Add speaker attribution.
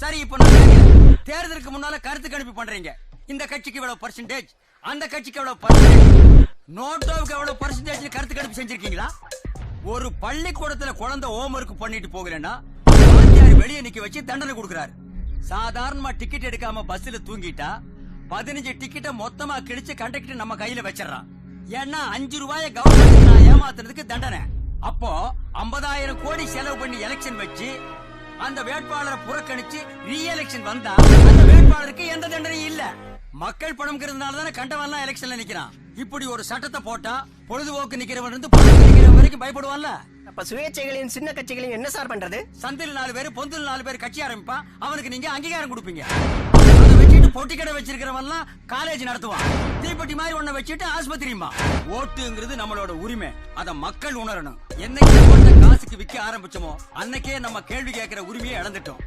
Speaker 1: சரி, இப்ப நான் கேக்குறேன். தேர்தலுக்கு முன்னால கருத்து கணிப்பு பண்றீங்க. இந்த கட்சிக்கு இவ்வளவு பர்சன்டேஜ், அந்த கட்சிக்கு எவ்வளவு பர்சன்டேஜ், நோட்டோவுக்கு எவ்வளவு பர்சன்டேஜ் கருத்து கணிப்பு செஞ்சிருக்கீங்களா? ஒரு பள்ளிக்கூடத்துல குழந்தை ஹோம்வொர்க் பண்ணிட்டு போகலன்னா வாத்தியார் வெளியே நிக்க வச்சு தண்டனை கொடுக்கறாரு. சாதாரணமா டிக்கெட் எடுக்காம பஸ்ல தூங்கிட்டா 15 டிக்கெட்ட மொத்தமா கிழிச்சு கண்டக்டர் நம்ம கையில வச்சிடறான். ஏன்னா 5 ரூபாய கவர்மெண்ட் நான் ஏமாத்துறதுக்கு தண்டனை. அப்போ 50,000 கோடி செலவு பண்ணி எலெக்ஷன் வச்சு அந்த வேட்பாளரை புறக்கணிச்சு ரீ எலெக்ஷன் வந்தா அந்த வேட்பாளருக்கு எந்த தண்டனையும் இல்ல. மக்கள் பணம்ங்கிறதுனால தானே கண்டவன்லாம் எலெக்ஷன்ல நிக்கிறான். இப்படி ஒரு சட்டத்தை போட்டா பொழுதுபோக்கு நிக்கிறவன் இருந்து பொழுது நிக்கிறவன் வரைக்கும் பயப்படுவான்ல.
Speaker 2: அப்ப சுயேட்சைகளையும் சின்ன கட்சிகளையும் என்ன சார் பண்றது?
Speaker 1: சந்தில 4 பேர் பொந்தில் 4 பேர் கட்சி ஆரம்பிப்பான். அவனுக்கு நீங்க அங்கீகாரம் கொடுப்பீங்க. அதை வச்சுட்டு பொட்டி கடை வச்சிருக்கிறவன்லாம் காலேஜ் நடத்துவான். தீப்பெட்டி மாதிரி ஒன்ன வச்சுட்டு ஆஸ்பத்திரியுமா. ஓட்டுங்கிறது நம்மளோட உரிமை. அத மக்கள் உணரணும். என்னைக்கு காசுக்கு விற்க ஆரம்பிச்சோமோ அன்னைக்கே நம்ம கேள்வி கேட்கிற உரிமையை இழந்துட்டோம்.